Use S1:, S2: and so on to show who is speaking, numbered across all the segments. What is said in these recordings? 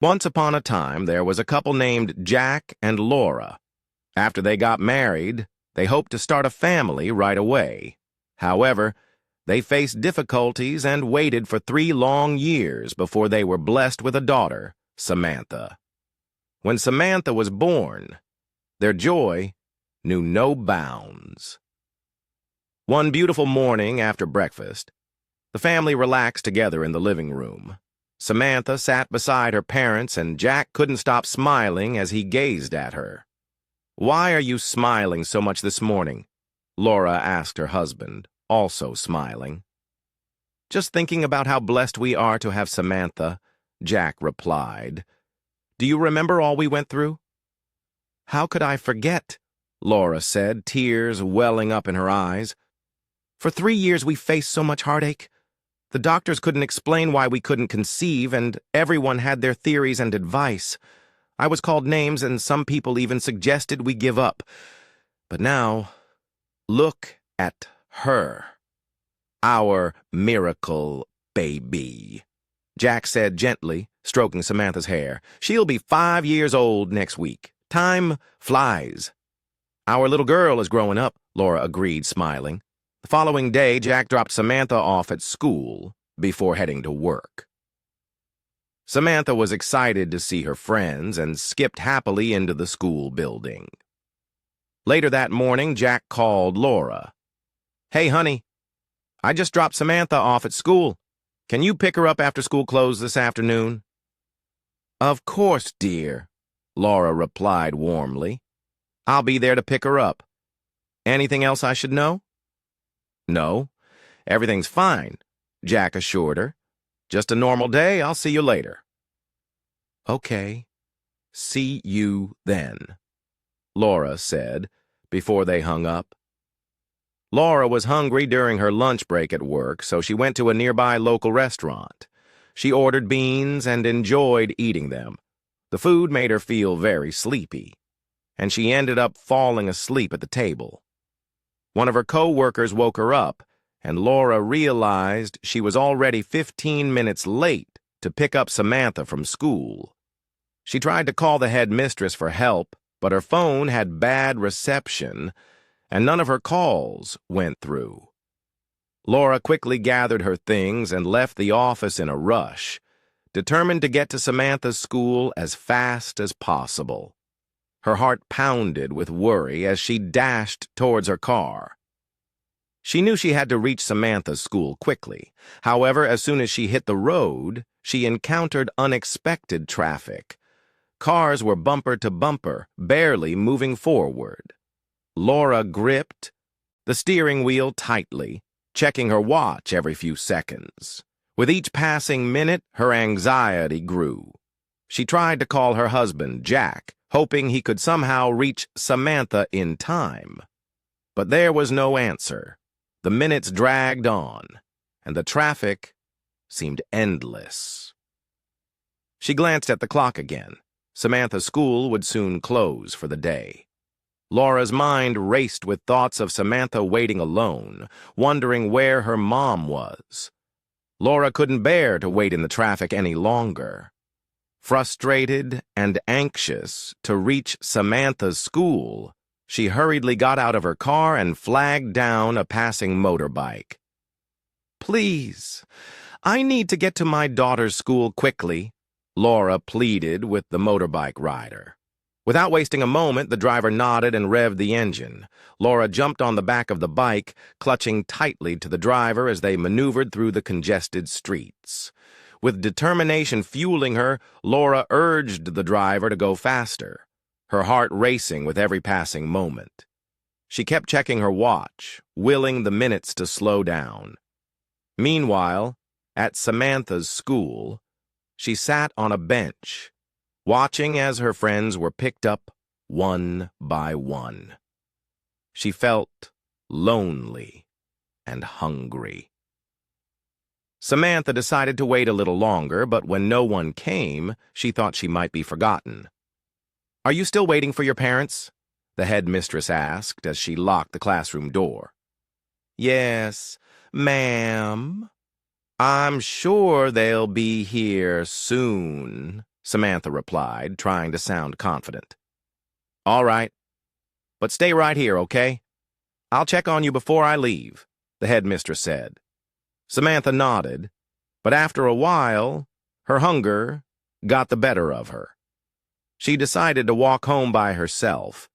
S1: Once upon a time, there was a couple named Jack and Laura. After they got married, they hoped to start a family right away. However, they faced difficulties and waited for 3 long years before they were blessed with a daughter, Samantha. When Samantha was born, their joy knew no bounds. One beautiful morning after breakfast, the family relaxed together in the living room. Samantha sat beside her parents, and Jack couldn't stop smiling as he gazed at her. "Why are you smiling so much this morning?" Laura asked her husband, also smiling. "Just thinking about how blessed we are to have Samantha," Jack replied. "Do you remember all we went through?" "How could I forget?" Laura said, tears welling up in her eyes. "For 3 years we faced so much heartache. The doctors couldn't explain why we couldn't conceive, and everyone had their theories and advice. I was called names, and some people even suggested we give up. But now, look at her. Our miracle baby," Jack said gently, stroking Samantha's hair. "She'll be 5 years old next week. Time flies." "Our little girl is growing up," Laura agreed, smiling. The following day, Jack dropped Samantha off at school before heading to work. Samantha was excited to see her friends and skipped happily into the school building. Later that morning, Jack called Laura. "Hey, honey, I just dropped Samantha off at school. Can you pick her up after school closed this afternoon?" "Of course, dear," Laura replied warmly. "I'll be there to pick her up. Anything else I should know?" "No, everything's fine," Jack assured her. "Just a normal day. I'll see you later." "Okay, see you then," Laura said before they hung up. Laura was hungry during her lunch break at work, so she went to a nearby local restaurant. She ordered beans and enjoyed eating them. The food made her feel very sleepy, and she ended up falling asleep at the table. One of her co-workers woke her up, and Laura realized she was already 15 minutes late to pick up Samantha from school. She tried to call the headmistress for help, but her phone had bad reception, and none of her calls went through. Laura quickly gathered her things and left the office in a rush, determined to get to Samantha's school as fast as possible. Her heart pounded with worry as she dashed towards her car. She knew she had to reach Samantha's school quickly. However, as soon as she hit the road, she encountered unexpected traffic. Cars were bumper to bumper, barely moving forward. Laura gripped the steering wheel tightly, checking her watch every few seconds. With each passing minute, her anxiety grew. She tried to call her husband, Jack, hoping he could somehow reach Samantha in time. But there was no answer. The minutes dragged on, and the traffic seemed endless. She glanced at the clock again. Samantha's school would soon close for the day. Laura's mind raced with thoughts of Samantha waiting alone, wondering where her mom was. Laura couldn't bear to wait in the traffic any longer. Frustrated and anxious to reach Samantha's school, she hurriedly got out of her car and flagged down a passing motorbike. "Please, I need to get to my daughter's school quickly," Laura pleaded with the motorbike rider. Without wasting a moment, the driver nodded and revved the engine. Laura jumped on the back of the bike, clutching tightly to the driver as they maneuvered through the congested streets. With determination fueling her, Laura urged the driver to go faster, her heart racing with every passing moment. She kept checking her watch, willing the minutes to slow down. Meanwhile, at Samantha's school, she sat on a bench, watching as her friends were picked up one by one. She felt lonely and hungry. Samantha decided to wait a little longer, but when no one came, she thought she might be forgotten. "Are you still waiting for your parents?" the headmistress asked as she locked the classroom door. "Yes, ma'am. I'm sure they'll be here soon," Samantha replied, trying to sound confident. "All right, but stay right here, okay? I'll check on you before I leave," the headmistress said. Samantha nodded, but after a while, her hunger got the better of her. She decided to walk home by herself,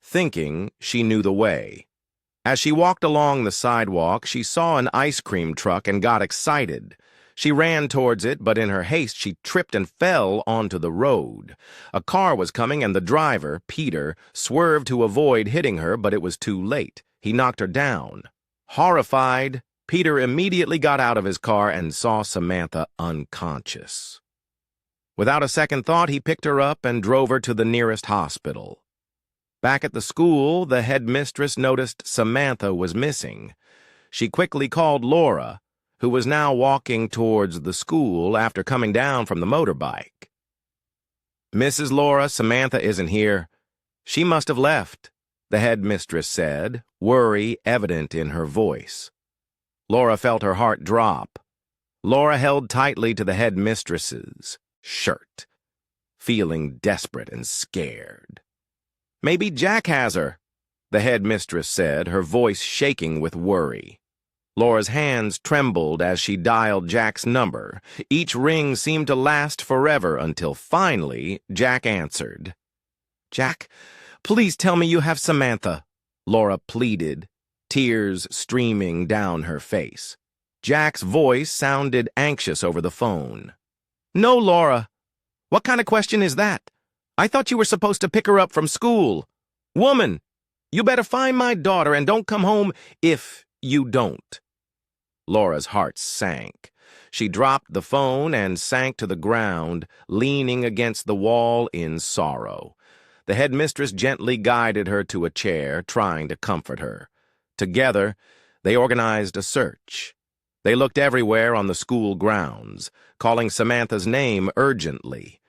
S1: thinking she knew the way. As she walked along the sidewalk, she saw an ice cream truck and got excited. She ran towards it, but in her haste, she tripped and fell onto the road. A car was coming, and the driver, Peter, swerved to avoid hitting her, but it was too late. He knocked her down. Horrified, Peter immediately got out of his car and saw Samantha unconscious. Without a second thought, he picked her up and drove her to the nearest hospital. Back at the school, the headmistress noticed Samantha was missing. She quickly called Laura, who was now walking towards the school after coming down from the motorbike. "Mrs. Laura, Samantha isn't here. She must have left," the headmistress said, worry evident in her voice. Laura felt her heart drop. Laura held tightly to the headmistress's shirt, feeling desperate and scared. "Maybe Jack has her," the headmistress said, her voice shaking with worry. Laura's hands trembled as she dialed Jack's number. Each ring seemed to last forever until finally Jack answered. "Jack, please tell me you have Samantha," Laura pleaded, tears streaming down her face. Jack's voice sounded anxious over the phone. "No, Laura. What kind of question is that? I thought you were supposed to pick her up from school. Woman, you better find my daughter and don't come home if you don't." Laura's heart sank. She dropped the phone and sank to the ground, leaning against the wall in sorrow. The headmistress gently guided her to a chair, trying to comfort her. Together, they organized a search. They looked everywhere on the school grounds, calling Samantha's name urgently.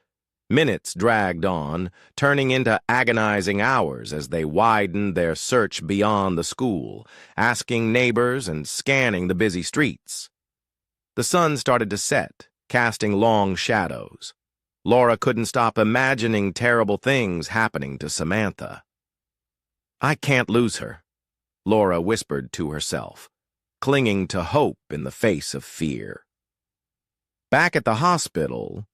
S1: Minutes dragged on, turning into agonizing hours as they widened their search beyond the school, asking neighbors and scanning the busy streets. The sun started to set, casting long shadows. Laura couldn't stop imagining terrible things happening to Samantha. "I can't lose her," Laura whispered to herself, clinging to hope in the face of fear. Back at the hospital,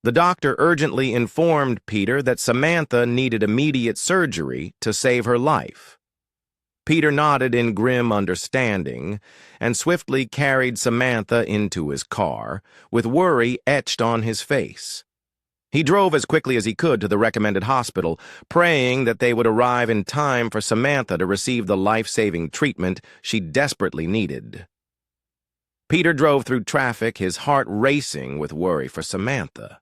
S1: the doctor urgently informed Peter that Samantha needed immediate surgery to save her life. Peter nodded in grim understanding and swiftly carried Samantha into his car, with worry etched on his face. He drove as quickly as he could to the recommended hospital, praying that they would arrive in time for Samantha to receive the life-saving treatment she desperately needed. Peter drove through traffic, his heart racing with worry for Samantha.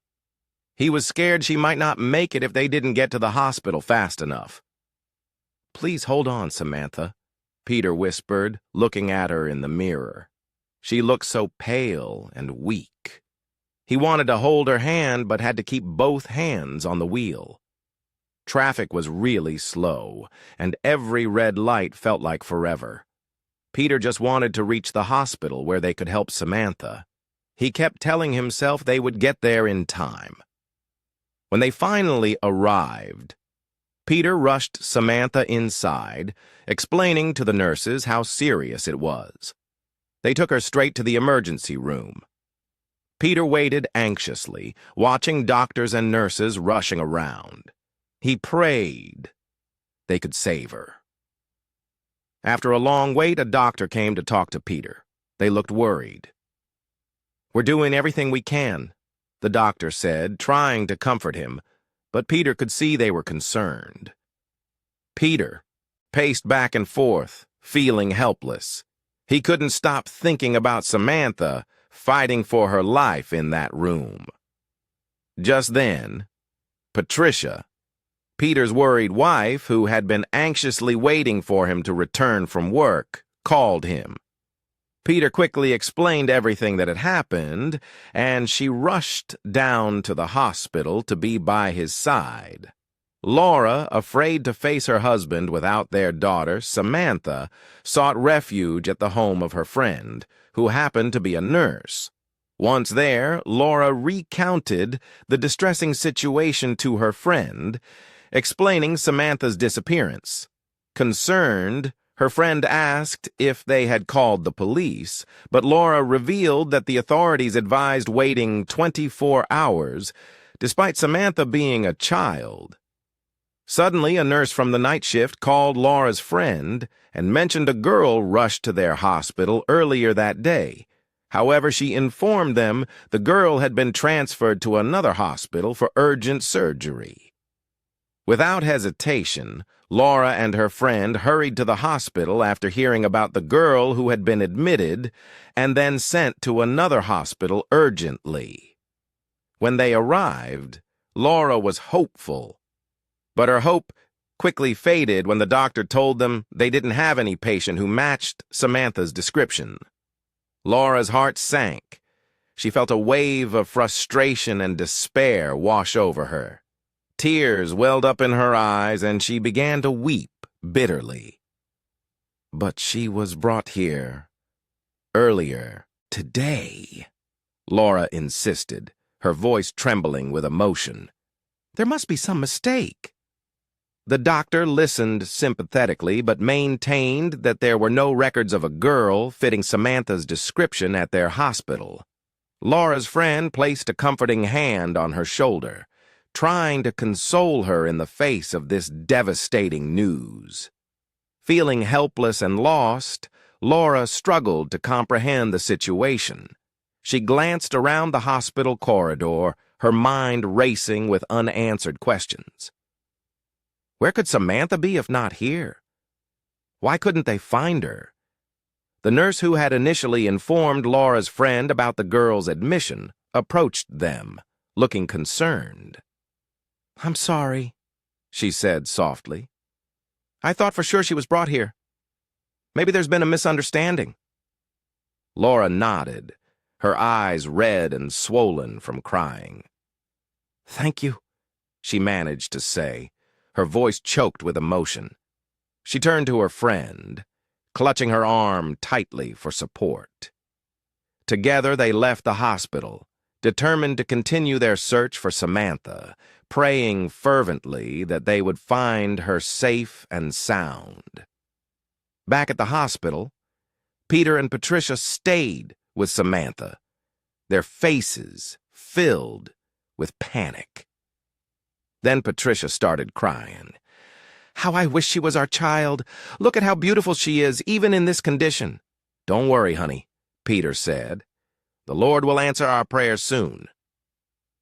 S1: He was scared she might not make it if they didn't get to the hospital fast enough. "Please hold on, Samantha," Peter whispered, looking at her in the mirror. She looked so pale and weak. He wanted to hold her hand, but had to keep both hands on the wheel. Traffic was really slow, and every red light felt like forever. Peter just wanted to reach the hospital where they could help Samantha. He kept telling himself they would get there in time. When they finally arrived, Peter rushed Samantha inside, explaining to the nurses how serious it was. They took her straight to the emergency room. Peter waited anxiously, watching doctors and nurses rushing around. He prayed they could save her. After a long wait, a doctor came to talk to Peter. They looked worried. "We're doing everything we can," the doctor said, trying to comfort him, but Peter could see they were concerned. Peter paced back and forth, feeling helpless. He couldn't stop thinking about Samantha fighting for her life in that room. Just then, Patricia, Peter's worried wife, who had been anxiously waiting for him to return from work, called him. Peter quickly explained everything that had happened, and she rushed down to the hospital to be by his side. Laura, afraid to face her husband without their daughter, Samantha, sought refuge at the home of her friend, who happened to be a nurse. Once there, Laura recounted the distressing situation to her friend, explaining Samantha's disappearance. Concerned, her friend asked if they had called the police, but Laura revealed that the authorities advised waiting 24 hours, despite Samantha being a child. Suddenly, a nurse from the night shift called Laura's friend and mentioned a girl rushed to their hospital earlier that day. However, she informed them the girl had been transferred to another hospital for urgent surgery. Without hesitation, Laura and her friend hurried to the hospital after hearing about the girl who had been admitted and then sent to another hospital urgently. When they arrived, Laura was hopeful, but her hope quickly faded when the doctor told them they didn't have any patient who matched Samantha's description. Laura's heart sank. She felt a wave of frustration and despair wash over her. Tears welled up in her eyes, and she began to weep bitterly. But she was brought here earlier today, Laura insisted, her voice trembling with emotion. There must be some mistake. The doctor listened sympathetically, but maintained that there were no records of a girl fitting Samantha's description at their hospital. Laura's friend placed a comforting hand on her shoulder, trying to console her in the face of this devastating news. Feeling helpless and lost, Laura struggled to comprehend the situation. She glanced around the hospital corridor, her mind racing with unanswered questions. Where could Samantha be if not here? Why couldn't they find her? The nurse who had initially informed Laura's friend about the girl's admission approached them, looking concerned. I'm sorry, she said softly. I thought for sure she was brought here. Maybe there's been a misunderstanding. Laura nodded, her eyes red and swollen from crying. Thank you, she managed to say, her voice choked with emotion. She turned to her friend, clutching her arm tightly for support. Together they left the hospital, determined to continue their search for Samantha, praying fervently that they would find her safe and sound. Back at the hospital, Peter and Patricia stayed with Samantha, their faces filled with panic. Then Patricia started crying. How I wish she was our child. Look at how beautiful she is, even in this condition. Don't worry, honey, Peter said. The Lord will answer our prayers soon.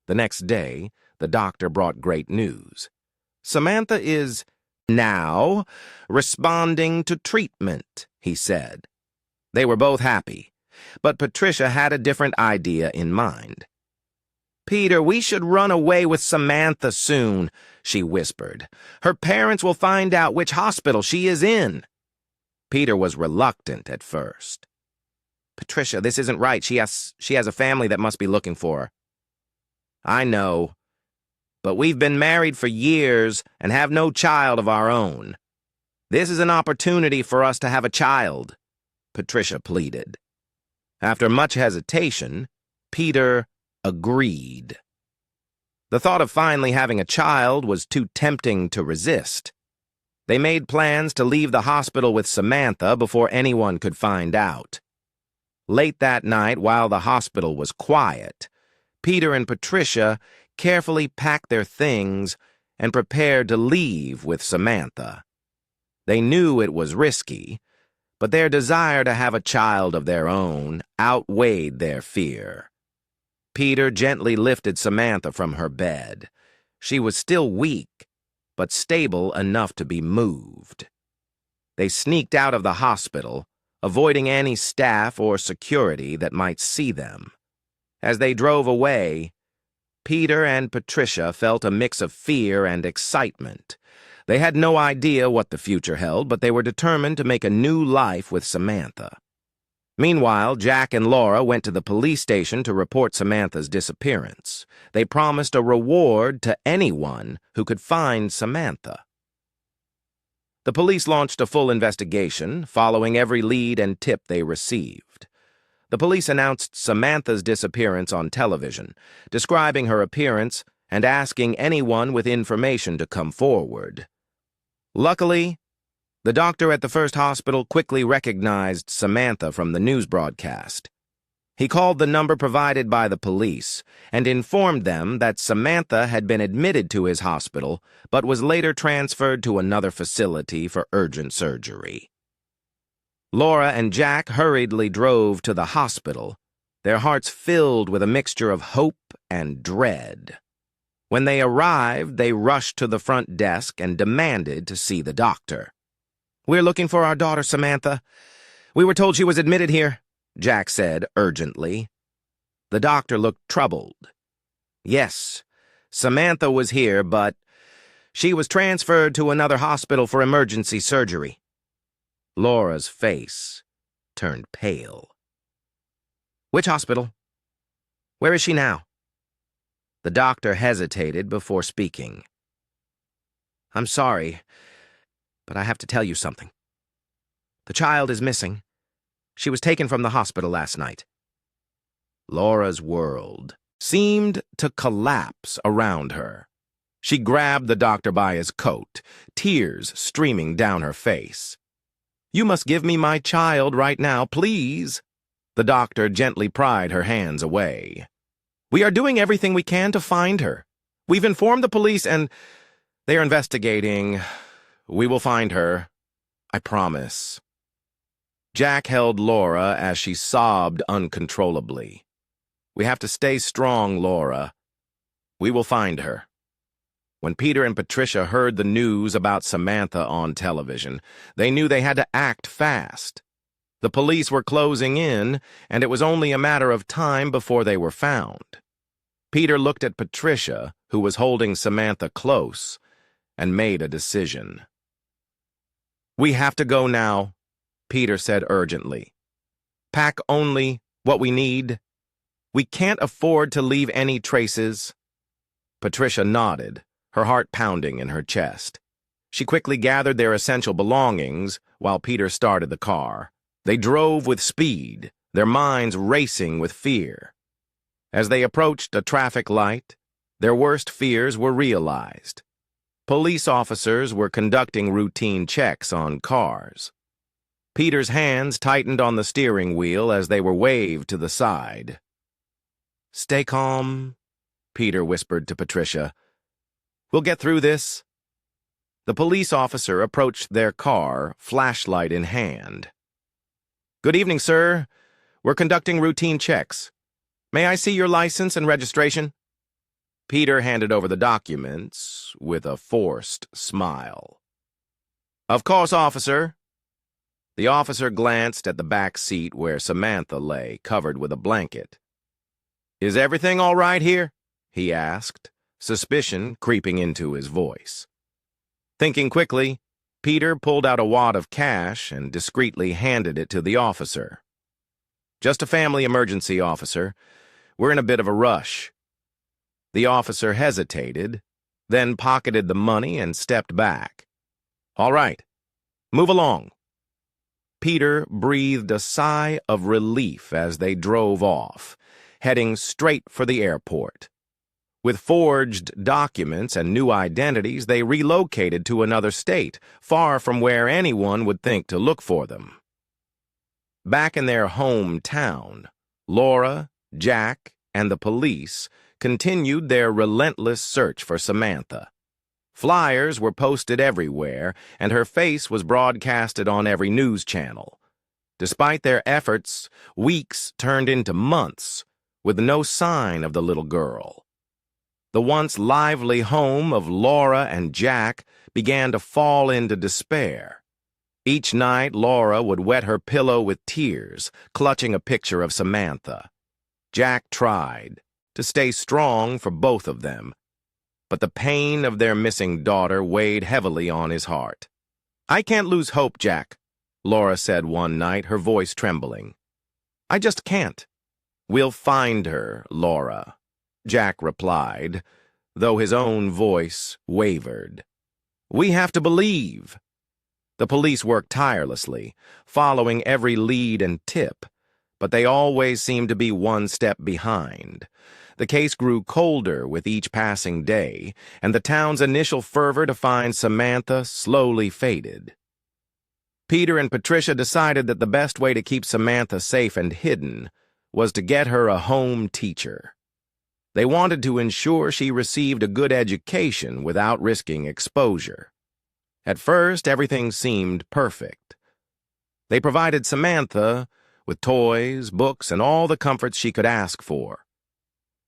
S1: The next day, the doctor brought great news. Samantha is now responding to treatment, he said. They were both happy, but Patricia had a different idea in mind. Peter, we should run away with Samantha soon, she whispered. Her parents will find out which hospital she is in. Peter was reluctant at first. Patricia, this isn't right. She has a family that must be looking for her. I know, but we've been married for years and have no child of our own. This is an opportunity for us to have a child, Patricia pleaded. After much hesitation, Peter agreed. The thought of finally having a child was too tempting to resist. They made plans to leave the hospital with Samantha before anyone could find out. Late that night, while the hospital was quiet, Peter and Patricia carefully packed their things and prepared to leave with Samantha. They knew it was risky, but their desire to have a child of their own outweighed their fear. Peter gently lifted Samantha from her bed. She was still weak, but stable enough to be moved. They sneaked out of the hospital, avoiding any staff or security that might see them. As they drove away, Peter and Patricia felt a mix of fear and excitement. They had no idea what the future held, but they were determined to make a new life with Samantha. Meanwhile, Jack and Laura went to the police station to report Samantha's disappearance. They promised a reward to anyone who could find Samantha. The police launched a full investigation, following every lead and tip they received. the police announced Samantha's disappearance on television, describing her appearance and asking anyone with information to come forward. Luckily, the doctor at the first hospital quickly recognized Samantha from the news broadcast. He called the number provided by the police and informed them that Samantha had been admitted to his hospital but was later transferred to another facility for urgent surgery. Laura and Jack hurriedly drove to the hospital, their hearts filled with a mixture of hope and dread. When they arrived, they rushed to the front desk and demanded to see the doctor. "We're looking for our daughter, Samantha. We were told she was admitted here," Jack said urgently. The doctor looked troubled. "Yes, Samantha was here, but she was transferred to another hospital for emergency surgery." Laura's face turned pale. "Which hospital? Where is she now?" The doctor hesitated before speaking. "I'm sorry, but I have to tell you something. The child is missing. She was taken from the hospital last night." Laura's world seemed to collapse around her. She grabbed the doctor by his coat, tears streaming down her face. "You must give me my child right now, please." The doctor gently pried her hands away. "We are doing everything we can to find her. We've informed the police and they are investigating. We will find her. I promise." Jack held Laura as she sobbed uncontrollably. "We have to stay strong, Laura. We will find her." When Peter and Patricia heard the news about Samantha on television, they knew they had to act fast. The police were closing in, and it was only a matter of time before they were found. Peter looked at Patricia, who was holding Samantha close, and made a decision. "We have to go now," Peter said urgently. "Pack only what we need. We can't afford to leave any traces." Patricia nodded, her heart pounding in her chest. She quickly gathered their essential belongings while Peter started the car. They drove with speed, their minds racing with fear. As they approached a traffic light, their worst fears were realized. Police officers were conducting routine checks on cars. Peter's hands tightened on the steering wheel as they were waved to the side. "Stay calm," Peter whispered to Patricia. "We'll get through this." The police officer approached their car, flashlight in hand. "Good evening, sir. We're conducting routine checks. May I see your license and registration?" Peter handed over the documents with a forced smile. "Of course, officer." The officer glanced at the back seat where Samantha lay, covered with a blanket. "Is everything all right here?" he asked, suspicion creeping into his voice. Thinking quickly, Peter pulled out a wad of cash and discreetly handed it to the officer. "Just a family emergency, officer. We're in a bit of a rush." The officer hesitated, then pocketed the money and stepped back. "All right, move along." Peter breathed a sigh of relief as they drove off, heading straight for the airport. With forged documents and new identities, they relocated to another state, far from where anyone would think to look for them. Back in their hometown, Laura, Jack, and the police continued their relentless search for Samantha. Flyers were posted everywhere, and her face was broadcasted on every news channel. Despite their efforts, weeks turned into months, with no sign of the little girl. The once lively home of Laura and Jack began to fall into despair. Each night, Laura would wet her pillow with tears, clutching a picture of Samantha. Jack tried to stay strong for both of them, but the pain of their missing daughter weighed heavily on his heart. "I can't lose hope, Jack," Laura said one night, her voice trembling. "I just can't." "We'll find her, Laura," Jack replied, though his own voice wavered. "We have to believe." The police worked tirelessly, following every lead and tip, but they always seemed to be one step behind. The case grew colder with each passing day, and the town's initial fervor to find Samantha slowly faded. Peter and Patricia decided that the best way to keep Samantha safe and hidden was to get her a home teacher. They wanted to ensure she received a good education without risking exposure. At first, everything seemed perfect. They provided Samantha with toys, books, and all the comforts she could ask for.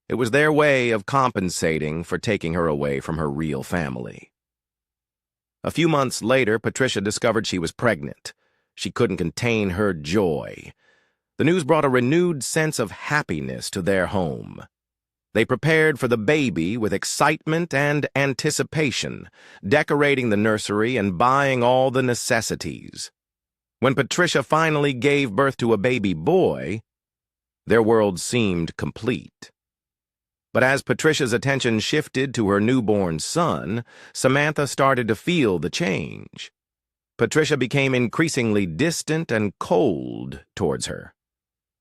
S1: It was their way of compensating for taking her away from her real family. A few months later, Patricia discovered she was pregnant. She couldn't contain her joy. The news brought a renewed sense of happiness to their home. They prepared for the baby with excitement and anticipation, decorating the nursery and buying all the necessities. When Patricia finally gave birth to a baby boy, their world seemed complete. But as Patricia's attention shifted to her newborn son, Samantha started to feel the change. Patricia became increasingly distant and cold towards her.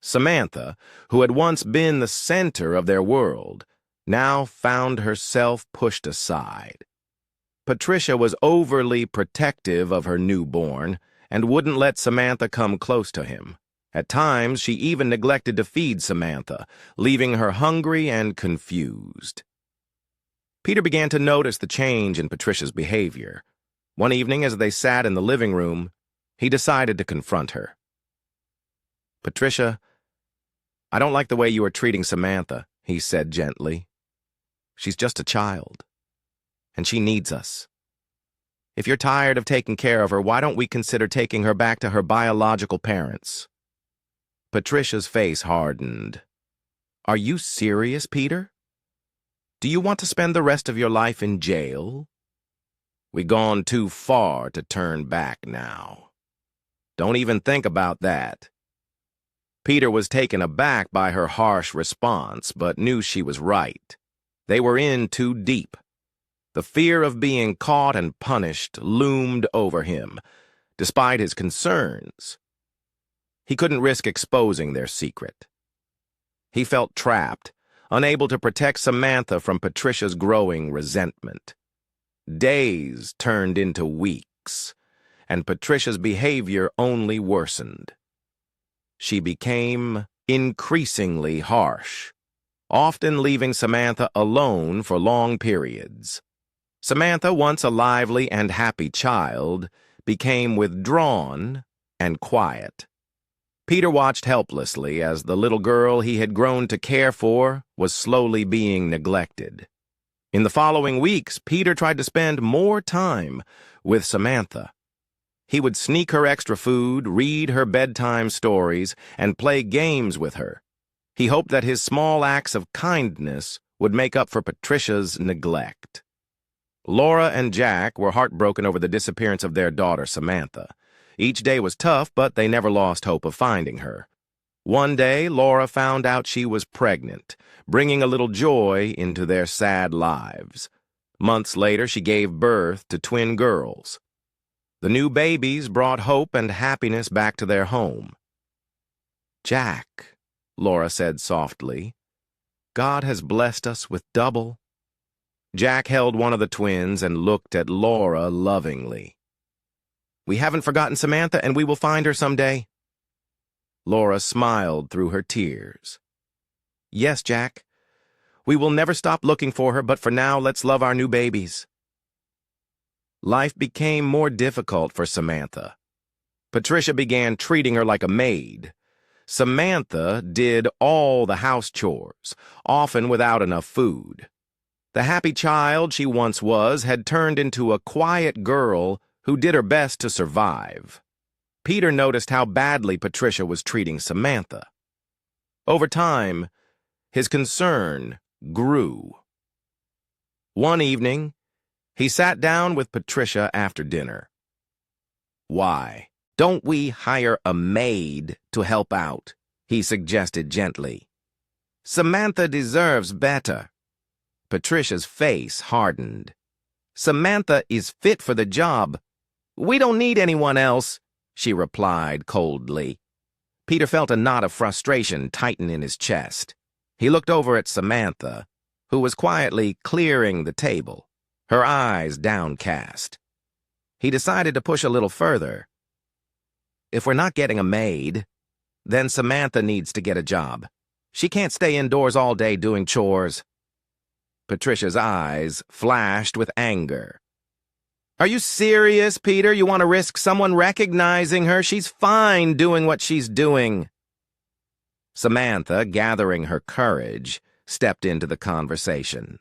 S1: Samantha, who had once been the center of their world, now found herself pushed aside. Patricia was overly protective of her newborn and wouldn't let Samantha come close to him. At times, she even neglected to feed Samantha, leaving her hungry and confused. Peter began to notice the change in Patricia's behavior. One evening, as they sat in the living room, he decided to confront her. "Patricia, I don't like the way you are treating Samantha," he said gently. "She's just a child, and she needs us. If you're tired of taking care of her, why don't we consider taking her back to her biological parents?" Patricia's face hardened. "Are you serious, Peter? Do you want to spend the rest of your life in jail? We've gone too far to turn back now. Don't even think about that." Peter was taken aback by her harsh response, but knew she was right. They were in too deep. The fear of being caught and punished loomed over him, despite his concerns. He couldn't risk exposing their secret. He felt trapped, unable to protect Samantha from Patricia's growing resentment. Days turned into weeks, and Patricia's behavior only worsened. She became increasingly harsh, often leaving Samantha alone for long periods. Samantha, once a lively and happy child, became withdrawn and quiet. Peter watched helplessly as the little girl he had grown to care for was slowly being neglected. In the following weeks, Peter tried to spend more time with Samantha. He would sneak her extra food, read her bedtime stories, and play games with her. He hoped that his small acts of kindness would make up for Patricia's neglect. Laura and Jack were heartbroken over the disappearance of their daughter, Samantha. Each day was tough, but they never lost hope of finding her. One day, Laura found out she was pregnant, bringing a little joy into their sad lives. Months later, she gave birth to twin girls. The new babies brought hope and happiness back to their home. "Jack," Laura said softly, "God has blessed us with double." Jack held one of the twins and looked at Laura lovingly. "We haven't forgotten Samantha, and we will find her someday." Laura smiled through her tears. "Yes, Jack. We will never stop looking for her, but for now, let's love our new babies." Life became more difficult for Samantha. Patricia began treating her like a maid. Samantha did all the house chores, often without enough food. The happy child she once was had turned into a quiet girl who did her best to survive. Peter noticed how badly Patricia was treating Samantha. Over time, his concern grew. One evening, he sat down with Patricia after dinner. "Why don't we hire a maid to help out?" he suggested gently. "Samantha deserves better." Patricia's face hardened. "Samantha is fit for the job. We don't need anyone else," she replied coldly. Peter felt a knot of frustration tighten in his chest. He looked over at Samantha, who was quietly clearing the table, her eyes downcast. He decided to push a little further. If we're not getting a maid, then Samantha needs to get a job. She can't stay indoors all day doing chores. Patricia's eyes flashed with anger. Are you serious, Peter? You want to risk someone recognizing her? She's fine doing what she's doing. Samantha, gathering her courage, stepped into the conversation.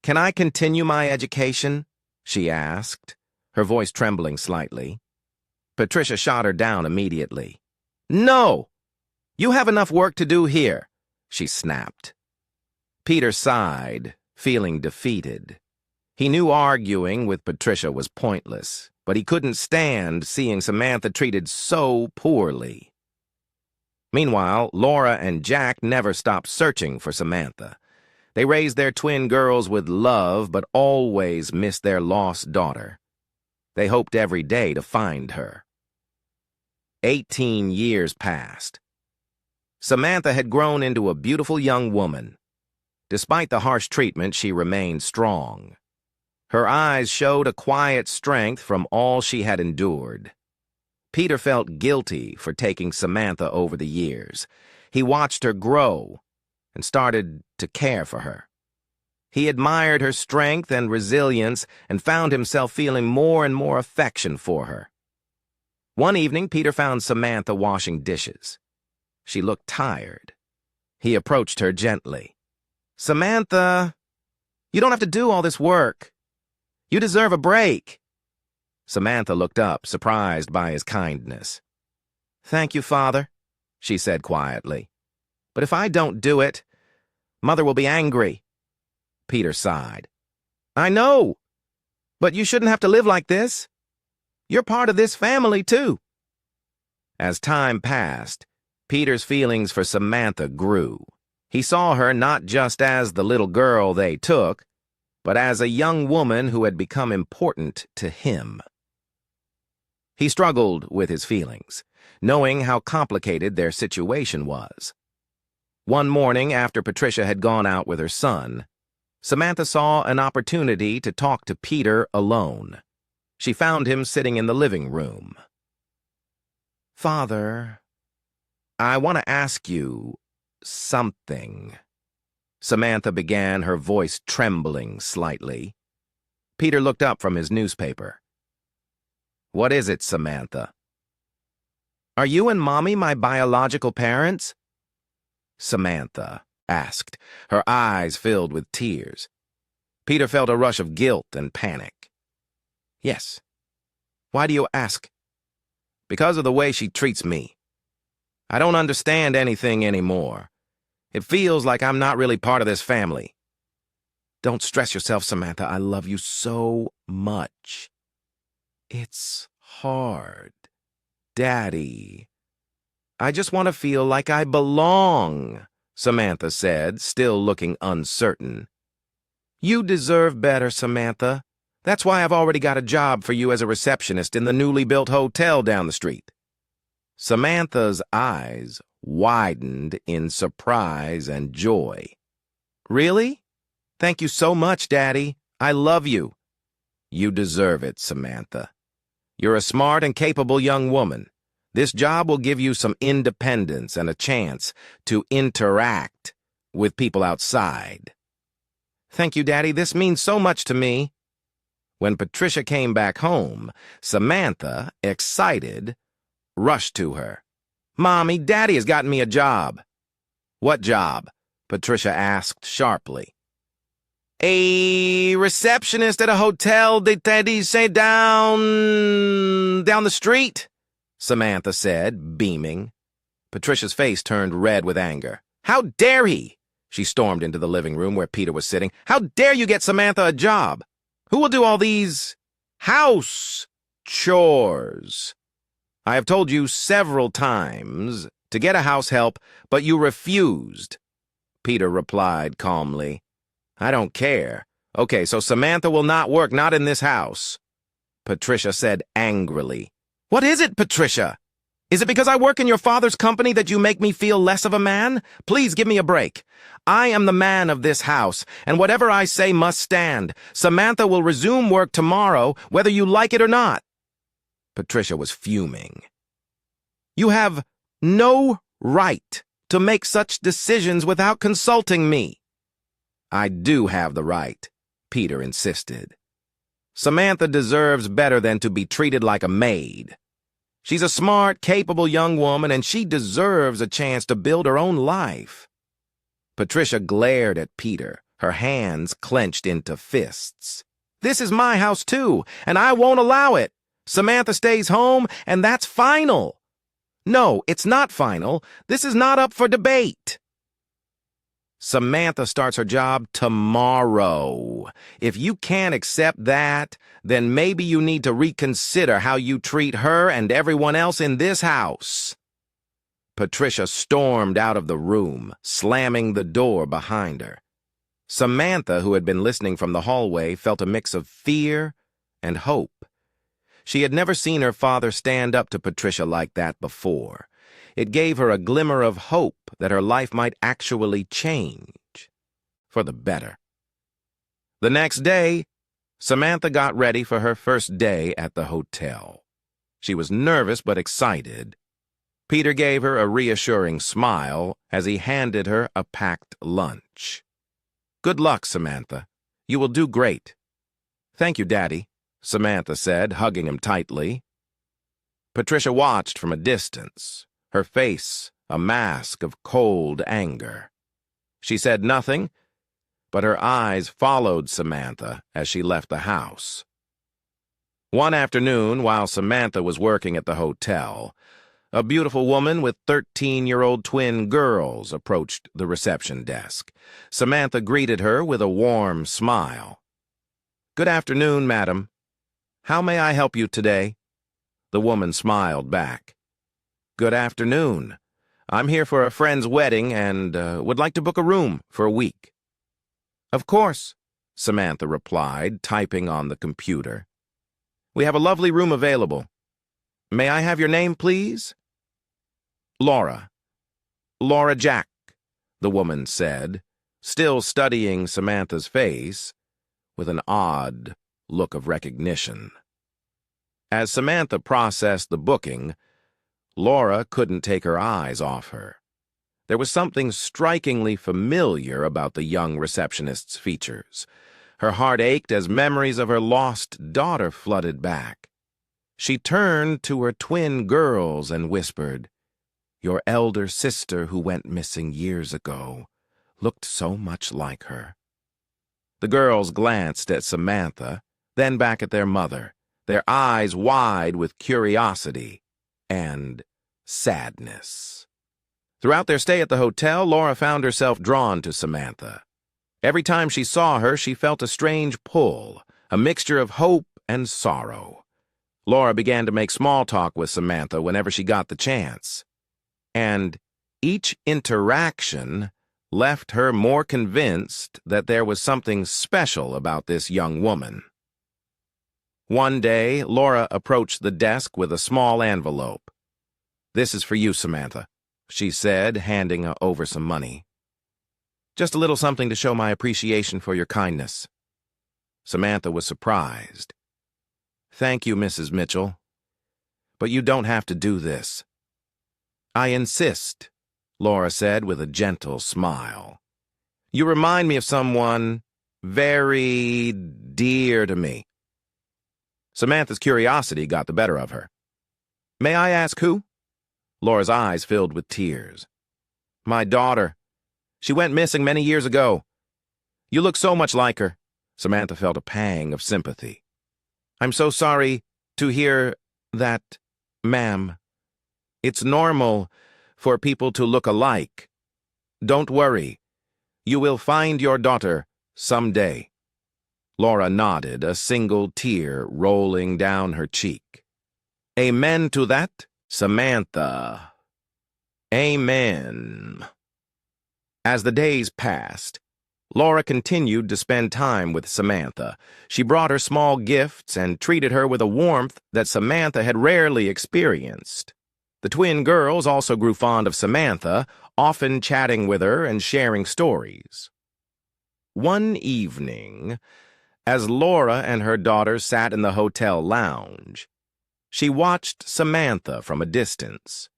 S1: Can I continue my education? She asked, her voice trembling slightly. Patricia shot her down immediately. No! You have enough work to do here, she snapped. Peter sighed, feeling defeated. He knew arguing with Patricia was pointless, but he couldn't stand seeing Samantha treated so poorly. Meanwhile, Laura and Jack never stopped searching for Samantha. They raised their twin girls with love, but always missed their lost daughter. They hoped every day to find her. 18 years passed. Samantha had grown into a beautiful young woman. Despite the harsh treatment, she remained strong. Her eyes showed a quiet strength from all she had endured. Peter felt guilty for taking Samantha over the years. He watched her grow and started to care for her. He admired her strength and resilience and found himself feeling more and more affection for her. One evening, Peter found Samantha washing dishes. She looked tired. He approached her gently. Samantha, you don't have to do all this work. You deserve a break. Samantha looked up, surprised by his kindness. Thank you, Father, she said quietly. But if I don't do it, Mother will be angry. Peter sighed. I know, but you shouldn't have to live like this. You're part of this family, too. As time passed, Peter's feelings for Samantha grew. He saw her not just as the little girl they took, but as a young woman who had become important to him. He struggled with his feelings, knowing how complicated their situation was. One morning, after Patricia had gone out with her son, Samantha saw an opportunity to talk to Peter alone. She found him sitting in the living room. Father, I want to ask you something. Samantha began, her voice trembling slightly. Peter looked up from his newspaper. What is it, Samantha? Are you and Mommy my biological parents? Samantha asked, her eyes filled with tears. Peter felt a rush of guilt and panic. Yes. Why do you ask? Because of the way she treats me. I don't understand anything anymore. It feels like I'm not really part of this family. Don't stress yourself, Samantha. I love you so much. It's hard, Daddy. I just want to feel like I belong, Samantha said, still looking uncertain. You deserve better, Samantha. That's why I've already got a job for you as a receptionist in the newly built hotel down the street. Samantha's eyes widened in surprise and joy. Really? Thank you so much, Daddy. I love you. You deserve it, Samantha. You're a smart and capable young woman. This job will give you some independence and a chance to interact with people outside. Thank you, Daddy. This means so much to me. When Patricia came back home, Samantha, excited, rushed to her. Mommy, Daddy has gotten me a job. What job? Patricia asked sharply. A receptionist at a hotel, Daddy say down the street, Samantha said, beaming. Patricia's face turned red with anger. How dare he? She stormed into the living room where Peter was sitting. How dare you get Samantha a job? Who will do all these house chores? I have told you several times to get a house help, but you refused. Peter replied calmly. I don't care. Okay, so Samantha will not work, not in this house. Patricia said angrily. What is it, Patricia? Is it because I work in your father's company that you make me feel less of a man? Please give me a break. I am the man of this house, and whatever I say must stand. Samantha will resume work tomorrow, whether you like it or not." Patricia was fuming. "You have no right to make such decisions without consulting me." "I do have the right," Peter insisted. "Samantha deserves better than to be treated like a maid. She's a smart, capable young woman, and she deserves a chance to build her own life." Patricia glared at Peter, her hands clenched into fists. "This is my house, too, and I won't allow it. Samantha stays home, and that's final." "No, it's not final. This is not up for debate." "Samantha starts her job tomorrow. If you can't accept that, then maybe you need to reconsider how you treat her and everyone else in this house." Patricia stormed out of the room, slamming the door behind her. Samantha, who had been listening from the hallway, felt a mix of fear and hope. She had never seen her father stand up to Patricia like that before. It gave her a glimmer of hope that her life might actually change for the better. The next day, Samantha got ready for her first day at the hotel. She was nervous but excited. Peter gave her a reassuring smile as he handed her a packed lunch. "Good luck, Samantha. You will do great." "Thank you, Daddy," Samantha said, hugging him tightly. Patricia watched from a distance, her face a mask of cold anger. She said nothing, but her eyes followed Samantha as she left the house. One afternoon, while Samantha was working at the hotel, a beautiful woman with 13-year-old twin girls approached the reception desk. Samantha greeted her with a warm smile. "Good afternoon, madam. How may I help you today?" The woman smiled back. "Good afternoon. I'm here for a friend's wedding and would like to book a room for a week." "Of course," Samantha replied, typing on the computer. "We have a lovely room available. May I have your name, please?" "Laura. Laura Jack," the woman said, still studying Samantha's face with an odd look of recognition. As Samantha processed the booking, Laura couldn't take her eyes off her. There was something strikingly familiar about the young receptionist's features. Her heart ached as memories of her lost daughter flooded back. She turned to her twin girls and whispered, "Your elder sister who went missing years ago looked so much like her." The girls glanced at Samantha, then back at their mother, their eyes wide with curiosity and sadness. Throughout their stay at the hotel, Laura found herself drawn to Samantha. Every time she saw her, she felt a strange pull, a mixture of hope and sorrow. Laura began to make small talk with Samantha whenever she got the chance. And each interaction left her more convinced that there was something special about this young woman. One day, Laura approached the desk with a small envelope. "This is for you, Samantha," she said, handing over some money. "Just a little something to show my appreciation for your kindness." Samantha was surprised. "Thank you, Mrs. Mitchell. But you don't have to do this." "I insist," Laura said with a gentle smile. "You remind me of someone very dear to me." Samantha's curiosity got the better of her. "May I ask who?" Laura's eyes filled with tears. "My daughter. She went missing many years ago. You look so much like her." Samantha felt a pang of sympathy. "I'm so sorry to hear that, ma'am. It's normal for people to look alike. Don't worry. You will find your daughter someday." Laura nodded, a single tear rolling down her cheek. "Amen to that, Samantha. Amen." As the days passed, Laura continued to spend time with Samantha. She brought her small gifts and treated her with a warmth that Samantha had rarely experienced. The twin girls also grew fond of Samantha, often chatting with her and sharing stories. One evening, as Laura and her daughters sat in the hotel lounge, she watched Samantha from a distance.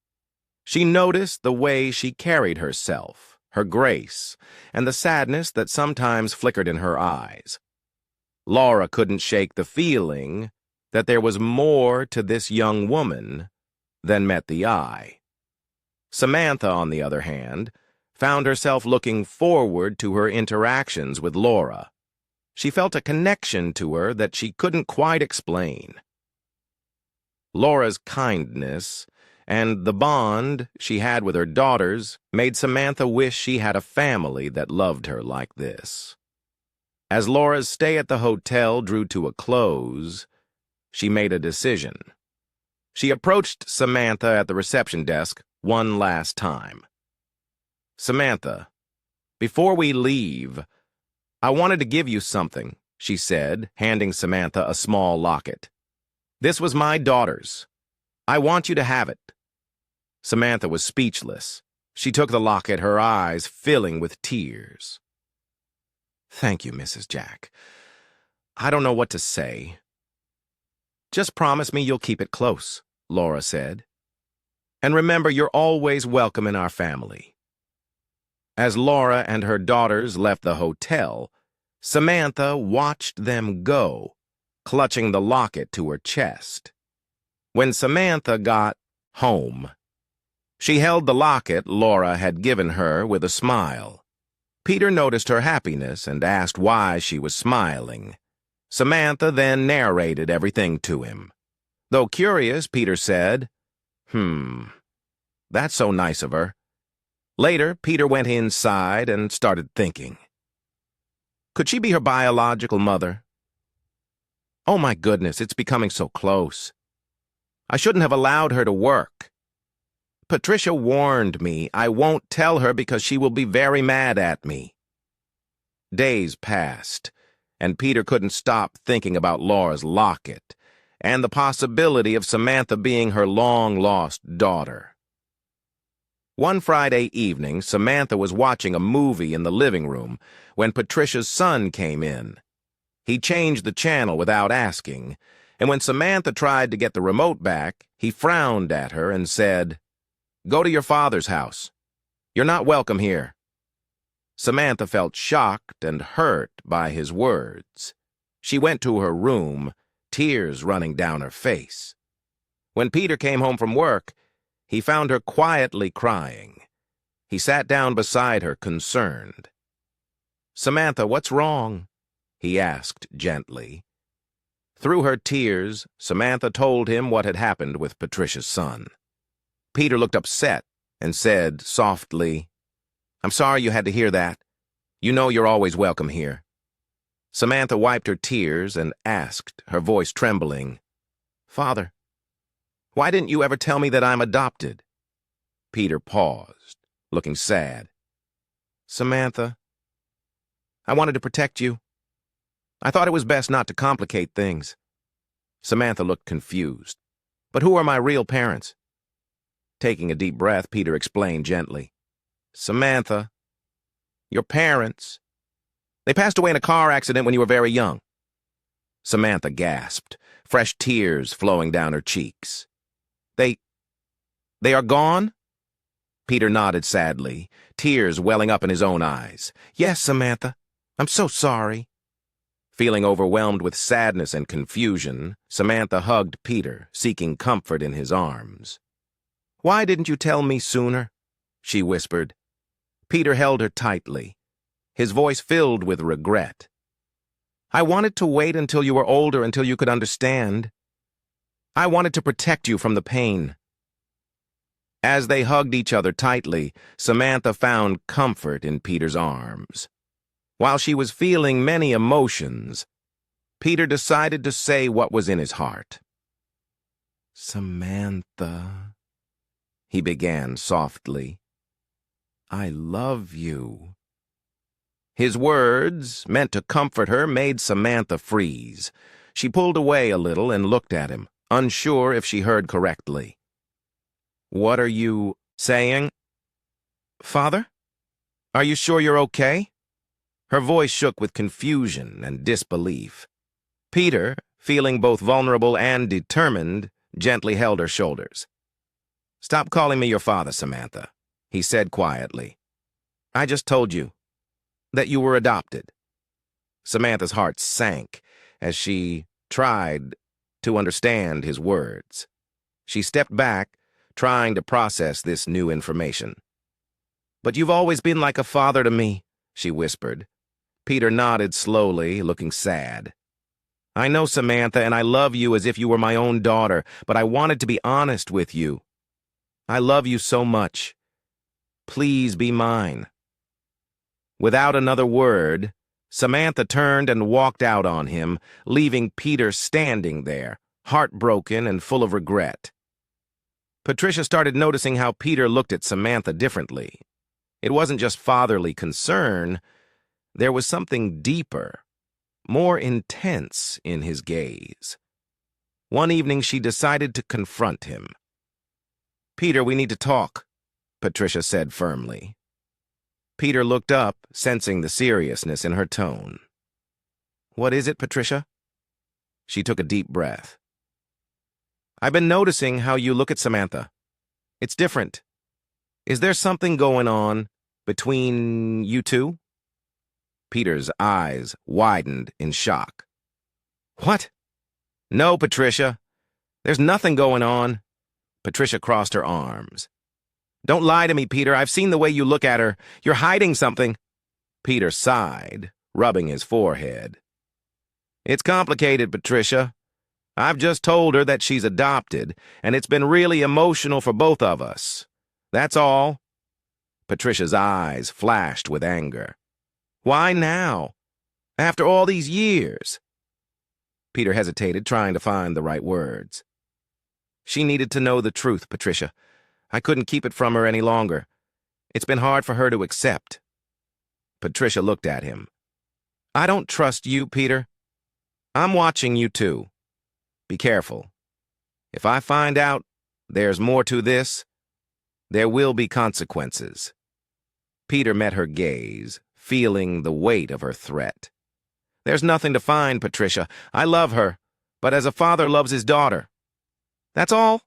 S1: She noticed the way she carried herself, her grace, and the sadness that sometimes flickered in her eyes. Laura couldn't shake the feeling that there was more to this young woman than met the eye. Samantha, on the other hand, found herself looking forward to her interactions with Laura. She felt a connection to her that she couldn't quite explain. Laura's kindness and the bond she had with her daughters made Samantha wish she had a family that loved her like this. As Laura's stay at the hotel drew to a close, she made a decision. She approached Samantha at the reception desk one last time. "Samantha, before we leave, I wanted to give you something," she said, handing Samantha a small locket. "This was my daughter's. I want you to have it." Samantha was speechless. She took the locket, her eyes filling with tears. "Thank you, Mrs. Jack. I don't know what to say." "Just promise me you'll keep it close," Laura said. "And remember, you're always welcome in our family." As Laura and her daughters left the hotel, Samantha watched them go, clutching the locket to her chest. When Samantha got home, she held the locket Laura had given her with a smile. Peter noticed her happiness and asked why she was smiling. Samantha then narrated everything to him. Though curious, Peter said, That's so nice of her." Later, Peter went inside and started thinking. Could she be her biological mother? Oh my goodness, it's becoming so close. I shouldn't have allowed her to work. Patricia warned me I won't tell her because she will be very mad at me. Days passed, and Peter couldn't stop thinking about Laura's locket and the possibility of Samantha being her long-lost daughter. One Friday evening, Samantha was watching a movie in the living room when Patricia's son came in. He changed the channel without asking, and when Samantha tried to get the remote back, he frowned at her and said, "Go to your father's house. You're not welcome here." Samantha felt shocked and hurt by his words. She went to her room, tears running down her face. When Peter came home from work, he found her quietly crying. He sat down beside her, concerned. "Samantha, what's wrong?" he asked gently. Through her tears, Samantha told him what had happened with Patricia's son. Peter looked upset and said softly, "I'm sorry you had to hear that. You know you're always welcome here." Samantha wiped her tears and asked, her voice trembling, "Father, why didn't you ever tell me that I'm adopted?" Peter paused, looking sad. "Samantha, I wanted to protect you. I thought it was best not to complicate things." Samantha looked confused. "But who are my real parents?" Taking a deep breath, Peter explained gently. "Samantha, your parents, they passed away in a car accident when you were very young." Samantha gasped, fresh tears flowing down her cheeks. They are gone?" Peter nodded sadly, tears welling up in his own eyes. "Yes, Samantha. I'm so sorry." Feeling overwhelmed with sadness and confusion, Samantha hugged Peter, seeking comfort in his arms. "Why didn't you tell me sooner?" she whispered. Peter held her tightly, his voice filled with regret. "I wanted to wait until you were older, until you could understand. I wanted to protect you from the pain." As they hugged each other tightly, Samantha found comfort in Peter's arms. While she was feeling many emotions, Peter decided to say what was in his heart. "Samantha," he began softly, "I love you." His words, meant to comfort her, made Samantha freeze. She pulled away a little and looked at him, unsure if she heard correctly. What are you saying? Father? Are you sure you're okay? Her voice shook with confusion and disbelief. Peter, feeling both vulnerable and determined, gently held her shoulders. "Stop calling me your father, Samantha," he said quietly. "I just told you that you were adopted." Samantha's heart sank as she tried to understand his words. She stepped back, trying to process this new information. "But you've always been like a father to me," she whispered. Peter nodded slowly, looking sad. "I know, Samantha, and I love you as if you were my own daughter, but I wanted to be honest with you. I love you so much. Please be mine." Without another word, Samantha turned and walked out on him, leaving Peter standing there, heartbroken and full of regret. Patricia started noticing how Peter looked at Samantha differently. It wasn't just fatherly concern. There was something deeper, more intense in his gaze. One evening she decided to confront him. "Peter, we need to talk," Patricia said firmly. Peter looked up, sensing the seriousness in her tone. "What is it, Patricia?" She took a deep breath. "I've been noticing how you look at Samantha. It's different. Is there something going on between you two?" Peter's eyes widened in shock. "What? No, Patricia. There's nothing going on." Patricia crossed her arms. "Don't lie to me, Peter. I've seen the way you look at her. You're hiding something." Peter sighed, rubbing his forehead. "It's complicated, Patricia. I've just told her that she's adopted, and it's been really emotional for both of us. That's all." Patricia's eyes flashed with anger. "Why now? After all these years?" Peter hesitated, trying to find the right words. "She needed to know the truth, Patricia. I couldn't keep it from her any longer. It's been hard for her to accept." Patricia looked at him. "I don't trust you, Peter. I'm watching you too. Be careful. If I find out there's more to this, there will be consequences." Peter met her gaze, feeling the weight of her threat. "There's nothing to find, Patricia. I love her, but as a father loves his daughter. That's all."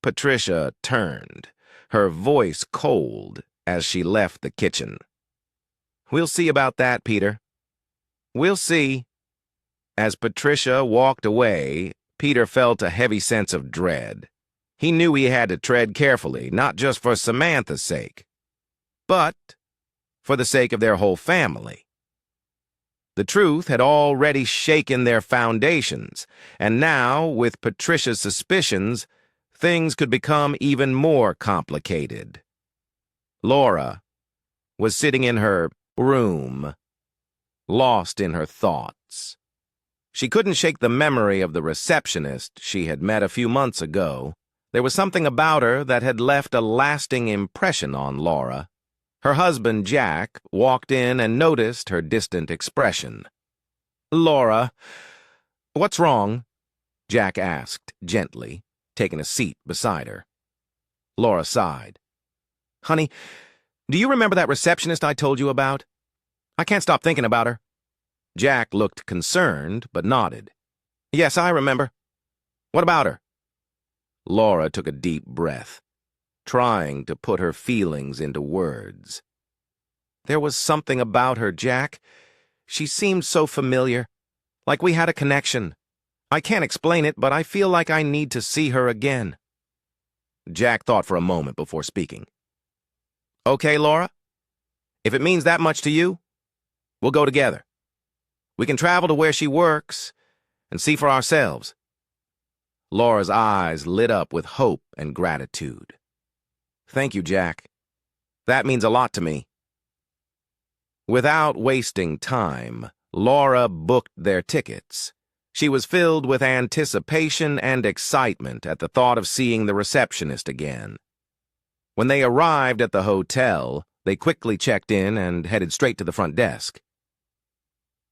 S1: Patricia turned, her voice cold as she left the kitchen. "We'll see about that, Peter. We'll see." As Patricia walked away, Peter felt a heavy sense of dread. He knew he had to tread carefully, not just for Samantha's sake, but for the sake of their whole family. The truth had already shaken their foundations, and now, with Patricia's suspicions, things could become even more complicated. Laura was sitting in her room, lost in her thoughts. She couldn't shake the memory of the receptionist she had met a few months ago. There was something about her that had left a lasting impression on Laura. Her husband, Jack, walked in and noticed her distant expression. "Laura, what's wrong?" Jack asked gently, taking a seat beside her. Laura sighed. "Honey, do you remember that receptionist I told you about? I can't stop thinking about her." Jack looked concerned, but nodded. "Yes, I remember. What about her?" Laura took a deep breath, trying to put her feelings into words. "There was something about her, Jack. She seemed so familiar, like we had a connection. I can't explain it, but I feel like I need to see her again." Jack thought for a moment before speaking. "Okay, Laura, if it means that much to you, we'll go together. We can travel to where she works and see for ourselves." Laura's eyes lit up with hope and gratitude. "Thank you, Jack. That means a lot to me." Without wasting time, Laura booked their tickets. She was filled with anticipation and excitement at the thought of seeing the receptionist again. When they arrived at the hotel, they quickly checked in and headed straight to the front desk.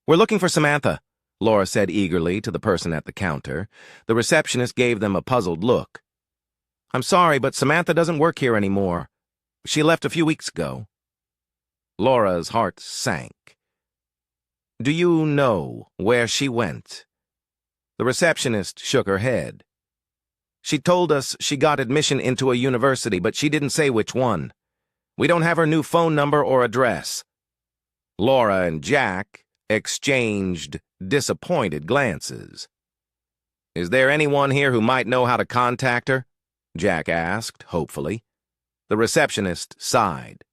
S1: "We're looking for Samantha," Laura said eagerly to the person at the counter. The receptionist gave them a puzzled look. I'm sorry, but Samantha doesn't work here anymore. She left a few weeks ago. Laura's heart sank. Do you know where she went? The receptionist shook her head. She told us she got admission into a university, but she didn't say which one. We don't have her new phone number or address. Laura and Jack exchanged disappointed glances. Is there anyone here who might know how to contact her? Jack asked, hopefully. The receptionist sighed.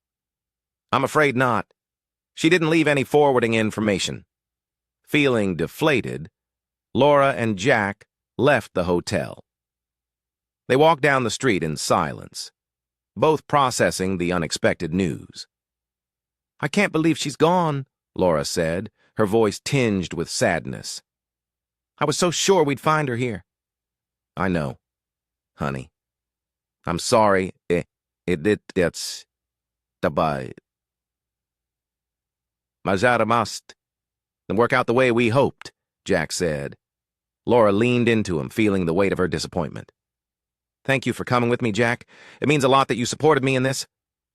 S1: I'm afraid not. She didn't leave any forwarding information. Feeling deflated, Laura and Jack left the hotel. They walked down the street in silence, both processing the unexpected news. I can't believe she's gone, Laura said, her voice tinged with sadness. I was so sure we'd find her here. I know, honey. I'm sorry. It's dabei. Majara must work out the way we hoped, Jack said. Laura leaned into him, feeling the weight of her disappointment. Thank you for coming with me, Jack. It means a lot that you supported me in this.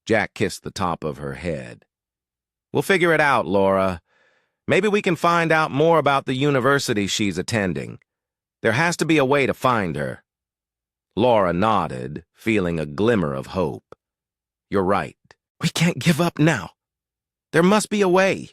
S1: Jack kissed the top of her head. We'll figure it out, Laura. Maybe we can find out more about the university she's attending. There has to be a way to find her. Laura nodded, feeling a glimmer of hope. You're right. We can't give up now. There must be a way.